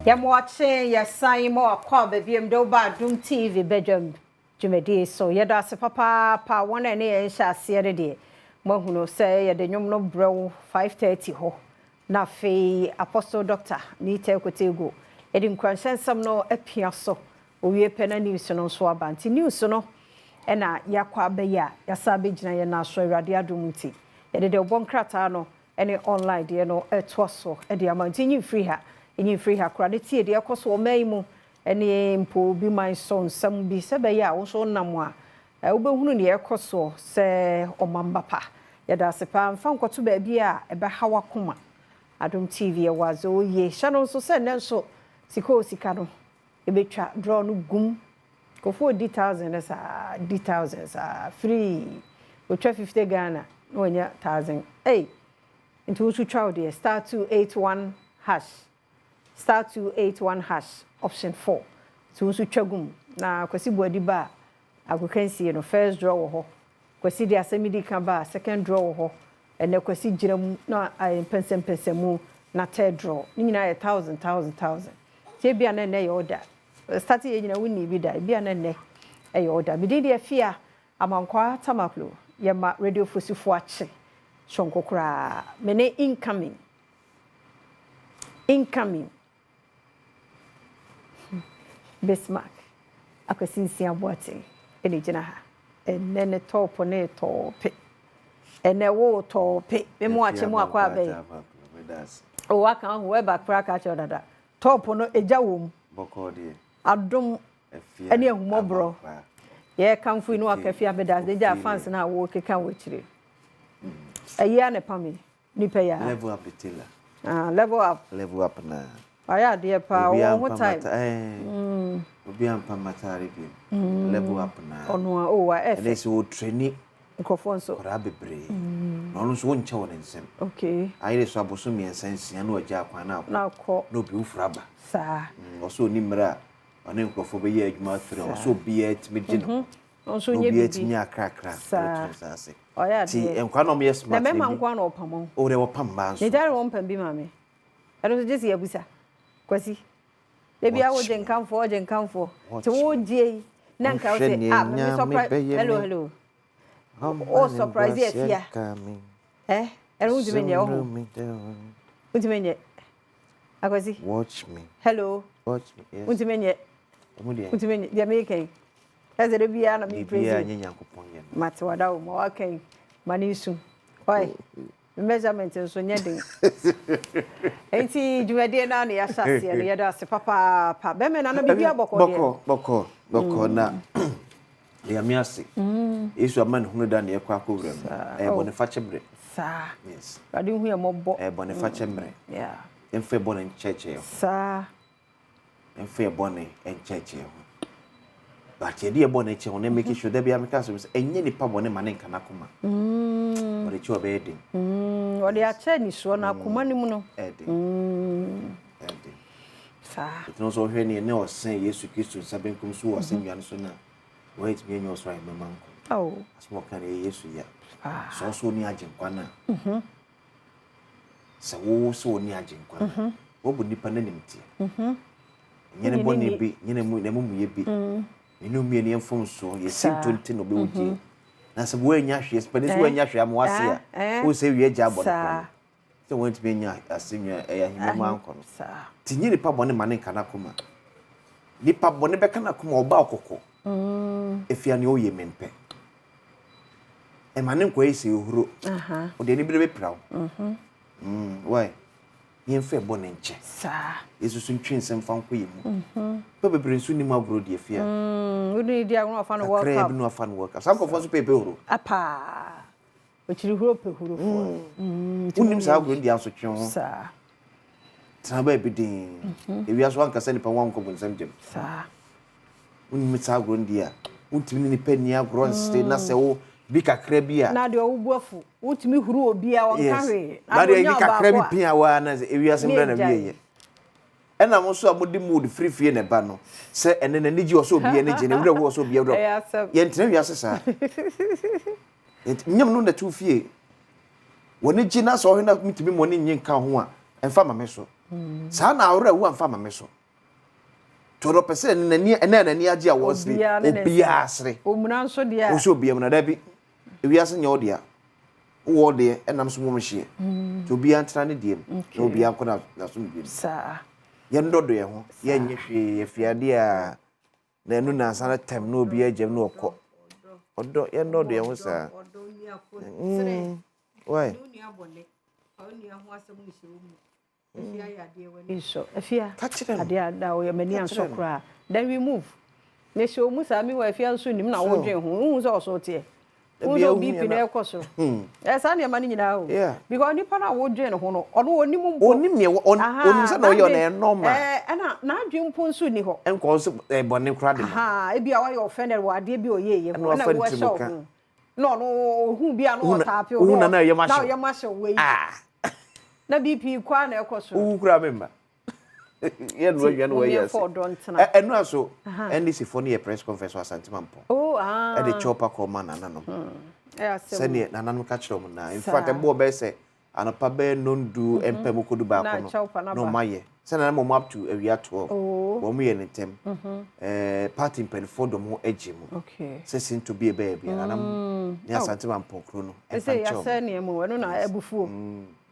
Yam watching your sign more call baby do ba Adom TV bedroom Jumedi so yada se papa one and a sha see de mo hunu say ye de nwom no bro 5:30 ho na fe apostle doctor ni te kwetego e di nkwansensam no apia so owie pena news no so abanti news no e na yakwa abeya yasa begina ye na so awrade Adom nti ye de obonkrata no ene online de no eto so e de amanti nyi free ha enyi free ha kra de tie de ekoso o mai mu ene mpo bi man so nsam bi se be ya wo so nam a wo behunu ne ekoso se o mamba pa ya da se pa mfa nkoto ba bi a ebe hawa koma Adom TV e wazo ye shano so se ne so sika no ebetwa draw no gum ko for D1000 sa D1000 sa free o 50 Ghana no nya 1000 into to try the *281# *281# option 4 so so twagum na kwasi boadi ba agokansie no first draw wo ho kwasi dia asemidi kan ba second draw wo ho ene kwasi giram na pensem na third draw ni nyina 1000 tie bia na ye order start ye nyina woni bi da bia na ne ye order bi dia fia amankwa tamaklo ye ma radio fosifo ache shonkokura mene incoming Bismarck akwasinsi aboate ene gina ha ene ne top ne top ene wo top me mo ache mo akwa abai o waka ho e ba kra ka che dada top no eja wom boko de Adom ene ahumobro ye kamfu inu akafi abedas de ja fans na wo keka wo chire ayi ne pame ni pe ya level up betila level up na aya de pa wo time obi ampa matari bi level up na ono o wa f ele so training microphone so ora bebre no so woncha won nsem okay ayire so aboso mi ensansia na oja akwa na akọ no bi ufraba sa oso ni mra one microphone be ye adwuma fere oso bi etimi gino onso nye bibi etimi akrakra sa oya ti enkwa no me smart na me mankwa no opamon o re wopam ba so ni dare won pam bi mame ero so jesi abusa kwasi ebi awo je nkanfo ti wo die na nka wo say me surprise hello oh surprise efia ero udimenye oh udimenye akwasi watch me hello watch me yes udimenye dia me ken ezere bia na me praise bia nyanya kopon ye mate wada wo ma waken manisu oi measurement so nyedin enti juwede na na ya shase no yeda se papa pa be me na bibia boko na ya miase esu aman hunu da na yakwa akowrem boniface bre sa yes ade hu e mobo boniface bre yeah emfe bone ncheche sa emfe bone ncheche but ye die bone ncheche na make sure that be ameka so enye nipa bone mane nkana koma ode chi obedi ode ache ni so na koma ni mu no ede sa no so hwe ni ne osen Yesu Kristo sabenkum so osen wiane so na wait me nyo so ai mamanko asmo kan Yesu ya so ni agenkwa na so ni agenkwa na obu nipa na nimtie nyene bone bi nyene mu na mu ye bi enu mi ni enfom so ye sim 20 no be oje na se bo anya hwe spede so anya hwe am wase a o se wie agya bone so want me nya asenwa ya himema anko no ti nyiri pa bone mane kana koma nipa bone be kana koma oba okoko efia ne oye mempe e mane nko ese ohuro o de ni bire be prawo why yen fe bone nche sa yesu sun twensem fa nko yemu pe bebre nsu ni magro de efia udi dia no afa no work up no afa no work up sam ko fo so pepe huro apa o chiri huro pe huro fo unim sa agro dia so twen ho sa traba ebidin ewi aso anka se ni pa wan ko bunsam jem sa unim sa agro dia untimi ni pa ni agro nste na se wo bi kakra bi a na de obuafu utimi huru obi a won kawe na de bi kakra bi pia wa na ewi aso mbra na wiye ena mo so amodi mood free free ne ba no se ene na niji oso obi ene je ne wura wo oso obi wura ye ntena wi asesa nyam no na tu fie woni ji na so ho na mitimi mo ni nyin ka ho a emfa ma me so Sa na awra wu amfa mame so. Toro pese nani nani age a wo sre obia asre. Omuna nso de a. Wo so obia mu na da bi. Ewiase nya ode a. Wo de enam so mo hye. To obia ntra ne diem. Na obia akona na so diem. Sa. Ye ndodo ye ho. Ye nye hwe ye fiade a na enu na sana tem na obia agem na okọ. Odo ye ndodo ye ho sa. Odo ni akọ. Why? Afia ade da o yamani anso kra then we move ne so mu sa mi wa afia nso nim na wo dwen ho hu so so te hu so bp na ekoso sa na mani nyina o because nipa na wo dwen ho no ono onim mbo onim ne onim sa na o yo na normal na adwen mpo nso ni ho enko so bone kra de e bia wa yo offended wa ade bi o ye na wo show no hu bia no tape o na ye ma show we na BP kwa na ekoso ukura memba ye no adwan wo yes enu aso NDC for ne press conference wa Santimampo e de chopa ko man nananom se ne nananom ka kire na in fact e bo be se anopa be nondu empem kodu ba ko no maye se na mo up to awia to wo mu ye nentem party pen for do mo agim se sin to be a baby nanam ne Santimampo kro no e se ya se ne mo no na ebufuo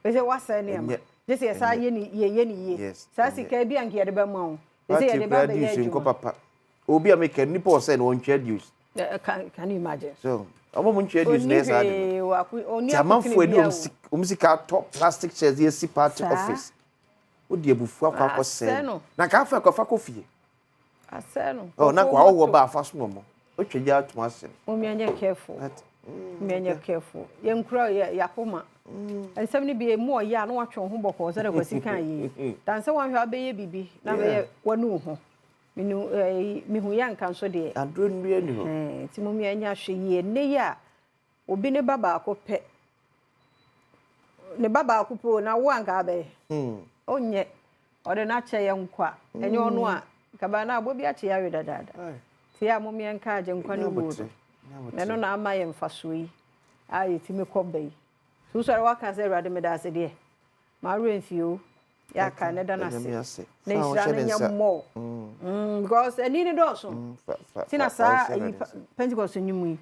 Ese wasa ne am. This is say ye. Sa sika bi anke de ba ma. Ese ye de ba be ye ko papa. Obi ameka nipa o say no introduce. Can you imagine? So, amo mo introduce na sa de. Tamanfo eni omsika top plastic chairs ye si party office. Odi ebufu akwa se. Na ka fa akwa fa kofie. Aseno. Oh, na kwa wo ba afa so mo. Otwegya atuma se. Omi anya careful. Me anya careful. Ye nkura yakoma. Ensem ni bi emu oya na watwe ho boko so de kwasi kan yi. Dan se wan hwa be ye bibi na be ye wanu ho. Minu mi hu ya nkan so de. Adro nwi ani ho. Ti mo mi anya hwe ye ne ya. Obi ne baba akopɛ. Ne baba akopo na wo anka be. Onye. Ode na che ye nkwa. Enye onu a kaba na abobi ache ya we dadada. Ti ya mo mi anka aje nkwa ne wo. Na no na ama ye mfaso yi. Ayi ti me kɔ bai. So sorry waka say rade me da se de. Ma renfio ya ka ne da na se. Na isra na nya mo. Because any ne do so. Tina sa Pentecost nyumu yi.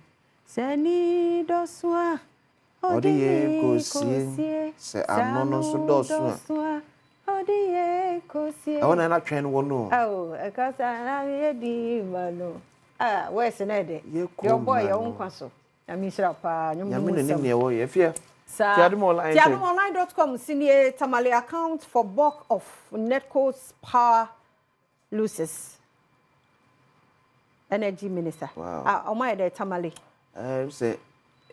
Sani do so a. Odi ye kosie. Se anono so do so a. Odi ye kosie. Awona na twen wo no. E ka sa na ye di ma no. Where's na de? Your boy your own kwaso. Na mi sra pa nyumu. Ya me ne wo ye fia. Tiadomonline.com senior Tamale account for bulk of Netco's power losses. Energy Minister. Wow. O my de Tamale. Say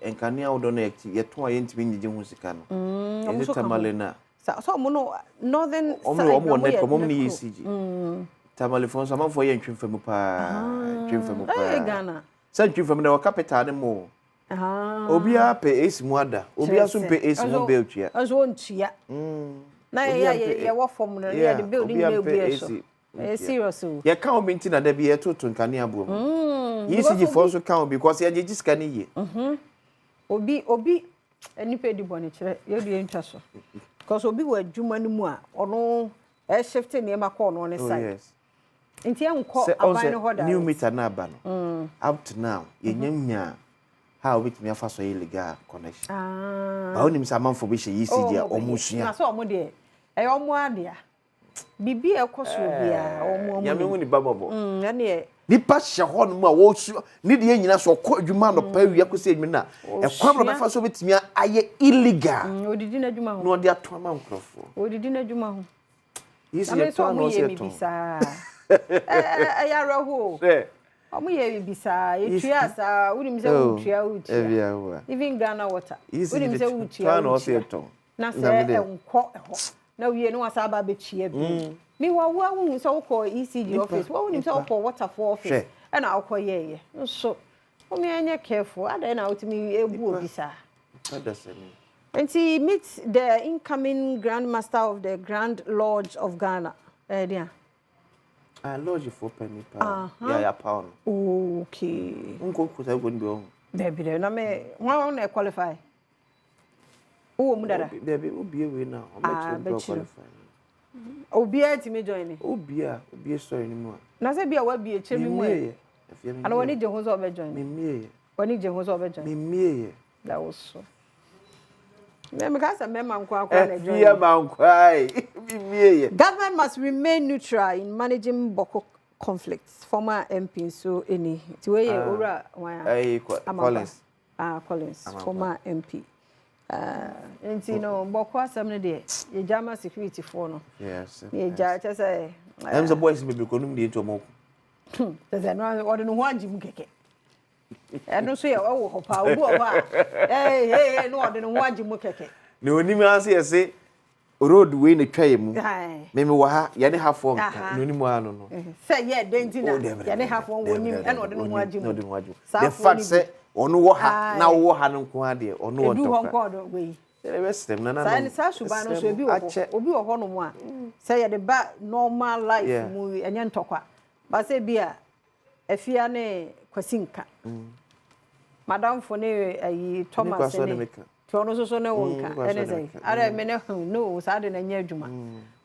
enkania wo do na ye to aye ntimi nyije hu sika no. Ye Tamale na. So mo no northern side. Omo Netco mom ni ECG. Tamale fon so man for ye ntwemfamu pa. Ntwemfamu pa. Ghana. Sa ntwemfamu na capital ne mo. Obia pe esimu ada. Obia so pe esimu be otua. Aso ntua. Na ye wo form no ye the building na obia so. Serious o. Ye kan obi nti na da bi ye toto nkane abuom. ECG for so kan because ye gigi scan ye. Obi enipa di bone kire ye di ntwa so. Because obi wa adwuma no mu a ono e shift ne ma call no ne side. Nti enko aban no hoda. New meter na aba no. Up to now ye nyanya how with me afa so illegal connection. Ba onim sa manfo be hye ECG a omusua. Na so omo de e omo ade a. Bibi e koso bia omo. Ya me hu ni bababo. Na ne nipa hye ho no mu a wo su ni de nyina so kɔ adwuma no pa wi akosi adwuma na e kwabro be fa so betimi aye illegal. Odidi na adwuma ho. No de ato ma nkrofo. Odidi na adwuma ho. ECG to no se to. Ya raho. Omo ye bibisa etua sa unim se utua utua even Ghana water unim se utua no se to na se enko ho na wie no asa ba bechia bi mi wa hu se wo ECG office wo unim se wo water for office e na wo ye so o me anya careful ada na utimi ebu obisa and meet the incoming Grand Master of the Grand Lodge of Ghana dia Lodge for penny pa. Ya pound. Okay. Unko ko say go ndi o. Baby, na me won na qualify. Wo mu dada. Baby, obi we na. O me qualify. Obia ti me join. Obia story ni mu a. Na se bia wa bia chemi mu e. Ana woni je ho so be join. Mimie. Woni je ho so be join. Mimie. That was so. Me ka say me man kwa na join. Yeah man kwai. Mimie. Government must remain neutral in managing Boko conflicts. Former MP so any. Ti we ora wan. Collins. Collins, former MP. Nti no Boko asem ne de ye jama security for no. Yes. Ye ja che say them the boys be ko num de to mo. Say no ode no ho ajimu keke. Eno so ye wo ho pa obu o ba. Hey no ode no ho ajimu keke. Ne onim ase ye say road we ne twaye mu. Me wo ha ye ne half one ne onim anu no. Say ye denti na ye ne half one wonim eno ode no ho ajimu. The fact say onu wo ha na wo ha no nko ade onu wo to. Edu ho nko do we. Elebestem na na. Sa suba no so obi wo ho no mu a. Say ye the ba normal life mu enye ntokwa. Ba say bia afia ne kwasinka. Madam for ne ayi Thomas ne. Ti ono so ne wonka ene say. Ara me ne no sa de na nya adwuma.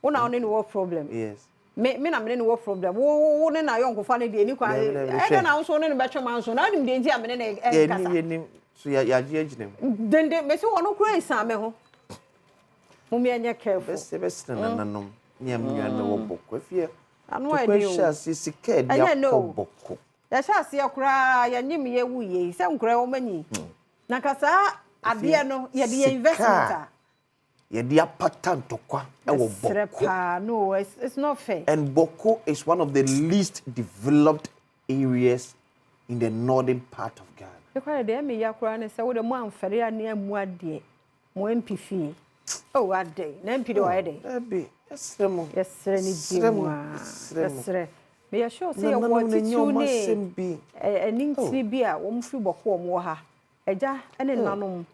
Wo na one ne wo problem. Yes. Me na me ne wo problem. Wo ne na yo nkofa ne de ni kwa. E na wo so ne be twema so. Na nim de nti a me ne kasa. Ye so ya je aginem. Dende me so wono kura isa me ho. Mummy anya careful. Best na nanom. Nyam nwana wo bokko afia. Anu ade o. Kwasha sisike dia bokko. Ya sha se akura ya nyim ye wuye. Se nkura wo manyi. Na kasa ade no ye de investment. Ye dia pattern tokwa e wo bokko. No, it's not fair. And Boko is one of the least developed areas in the northern part of Ghana. Because de me yakura ne se wo de mo amfere ane amu ade mo MPF. Oh ade na MP de wa de. Abi esremo. Esre ni dimu. Esre. Me ya sure say what you need. Eni bi a wo mfiri Boko mo ha. Eja ene nanom.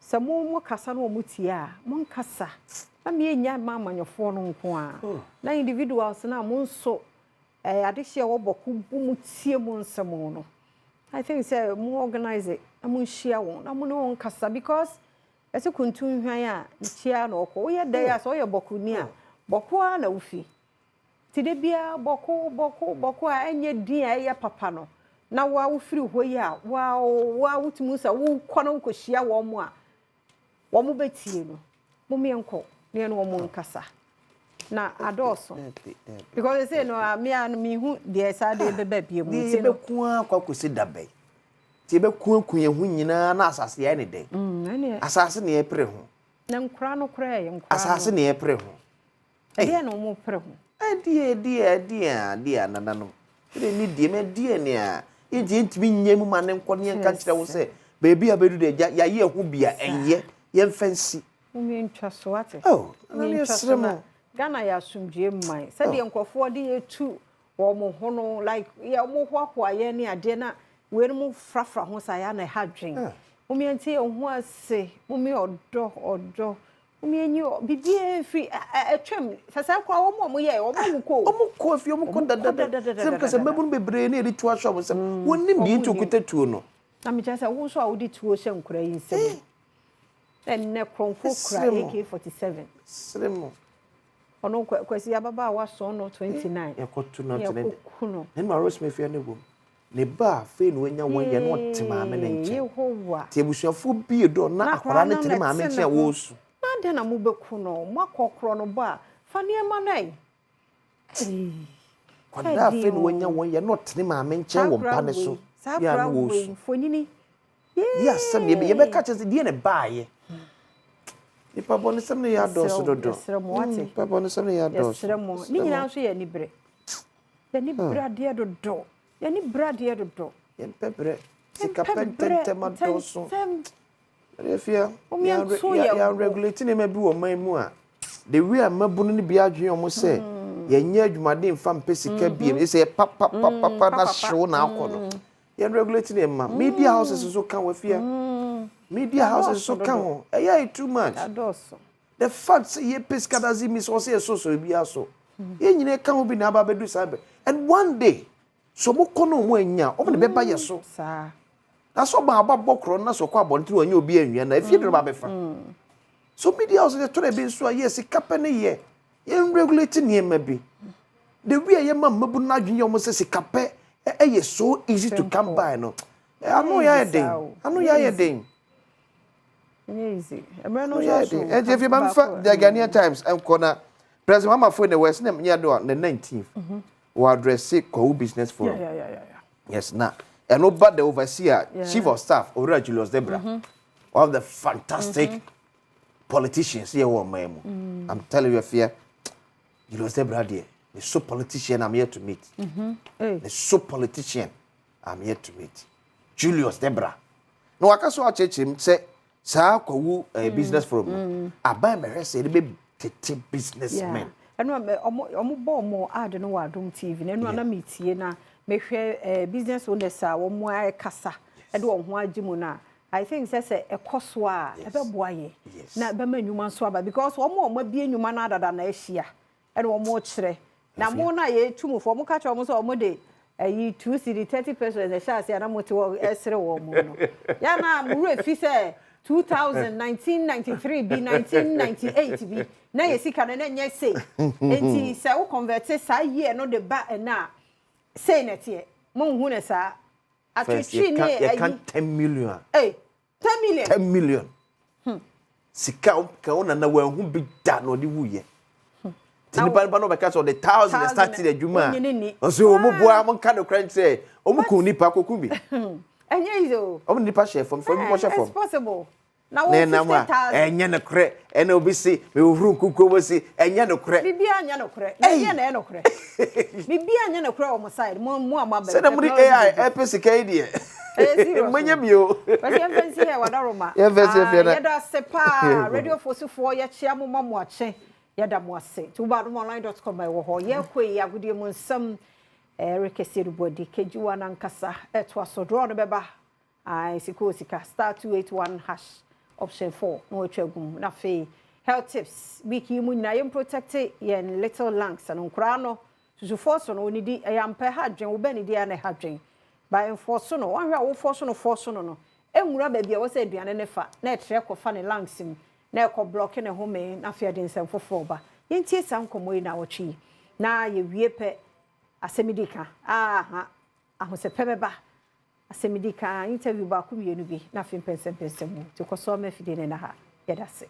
Samo mo kasa no mo tia. Mo nkasa. Na me nya mamanyofo no nko a. Na individuals na mo nso adehye wo Boko bu mu tie mo nsemo no. I think say more organize it. I'm share one. I'm no kasa because as a kuntu hwan a nchia na okọ. Wo ye dey so ye Boko ni a. Boko a na ufi. Ti de bia Boko a enye din a ye papa no. Na wa ufiri ho yi a wa wutumu sa wo kọ no ko hia wo mo a. Wo mo betie no. Mo me enko ne no mo nkasa. Na adoso. Because they say no me an me hu de sa de bebe bia mu ti no. Be ku akwakosi dabe. Ti be ku ye hu nyina na asase ya ne den. Asase ne ye pre ho. Na nkura no kura ye nkura. Asase ne ye pre ho. E no mo pre ho. Die nanano. De ni die me die ne a. E je ntimi nyem ma ne nkọ ne nka kire wo se baby abedu de ya ye hu bia enye ye mfansi. Umi ntwa so ate. Oh, na ye sremo. Ghana ya sumdue mmai. Said the nkofo de etu wo mo ho no like ya mo ho akwa ye ne ade na we no frafra ho sa ya na ha dwen. Umi ante ho ase, umi odo. Umi enyi bibie free atwam. Sasa kwa wo mo ye wo mo ko. Wo ko afi wo ko dada. Sem kase mabunu bebre ne ri tuwa shop sem. Wonim di ntu kutatuo no. Na me chance wo so a wo di tuo hye nkura yi nsem. Enne kronfo kura AK47. Sremo. Ono kwesi ababa wa so no 29. Yakotu no tene. Nen ma Rose Mefia ne bom. Ne ba fe no anya won ye no tema me ne nche. Yehowa. Ti ebusuafo bi do na akwara ne tene ma me nche wo su. Na de na mu beku no, makokro no ba. Fa ne ma nai. Kwada fe no anya won ye no tene ma me nche wo mpa ne so. Ya no wo su. Fonini. Yes, some ye be catch us die ne ba ye. Ipa boni samne ya doso dodo. Ipa boni samne ya doso. Ni nyina so ye ni bre. Ye ni brade dodo. Ye ni brade dodo. Ye pebre. Sika pentente ma doso. Refia. Ya regulate ne mabi wo man mu a. The way amabunu ni bia adwen omo se. Ye nya adwumade mfa mpesika biem. E se papa na show na akono. Ye regulate ne ma. Media houses so kan wafia. Media houses so can too much. The fact ye pescadazi miss or say so be also. Ye nyine kan obi na aba bedu sabe. And one day, so mo kono mo anya, obi be ba ye so. Sa. Na so ba aba bokro na so kwa bontri anya obi anwia na efie de ba be fa. So media houses to be so yes kapane ye. yen regulate niema bi the way ye ma mabu na adwene yo mo se sikape e so easy to come by no anu ya den easy emre no so if you remember the Ghanaian Times and corner President Mahama for the West na me do on the 19th we address Kwahu business forum yes na and over the overseer chief of staff Ora Julius Debra one of the fantastic politicians here I'm telling you fear Julius Debra there the so politician I'm here to meet the so politician I'm here to meet Julius Debra no aka so acheche him say sa Kwahu business forum aban me say the be tete businessmen enu omo bo mo ad no wa Adom TV enu na metie na mehwe business owners a wo mo kasa e de wo ho agimu na I think say ekoso a e be boaye na be ma nyuma so aba because wo mo bie nyuma na adada na ahia e de wo mo kire na mo na ye tumufo mo ka che wo so mo de ayi 2 cedi 30% e sha ase na mo te wo esre wo mo no ya na mo refi say 1993 bi 1998 bi na yesika na nya say enti say wo convert sa year no de ba na say netie mo hu ne sa atwetwe ni ayi 10 million 10 million sika ka ona na wa hu bi da no de wuye tini ba no be ka so the 1000 start the juma so mo boa mo ka no crunch say o mo ku nipa koku bi enye izo o mo nipa chef from mo chef it's possible na wo 50,000 enye no kre ene obi si me ohuru kuko wo si enye no kre bibia anya no kre enye na no kre bibia anya no kre o mo side mo amaba se na mo di AI epsika die manya bio but you fancy here wadaroma you fancy here ya da sepa radio fosufo ya chia mo mo ache ya da mo ase to badomonline.com by wo ho ye kwei agudie mo nsam rekese rubodi kejuwa na nkasa eto asodro no beba sika *281# option 4 no etwagum na fe health tips wiki mu na yem protect yen little lungs and nkra no susufo so no nidi eyampe hadwen wo bani dia na hadwen by enforce no wan hwa wo force no enwura ba bia wo se aduane ne fa na etre kofa ne lungs mu na ekọ block ne home na fe den sem fofo ba yentie sam komoyi na wo twi na ye wie pe asemidika ahosepe beba asemidika interview ba ku mienu bi na fe pensem mu to koso ma fide ne na ha yedase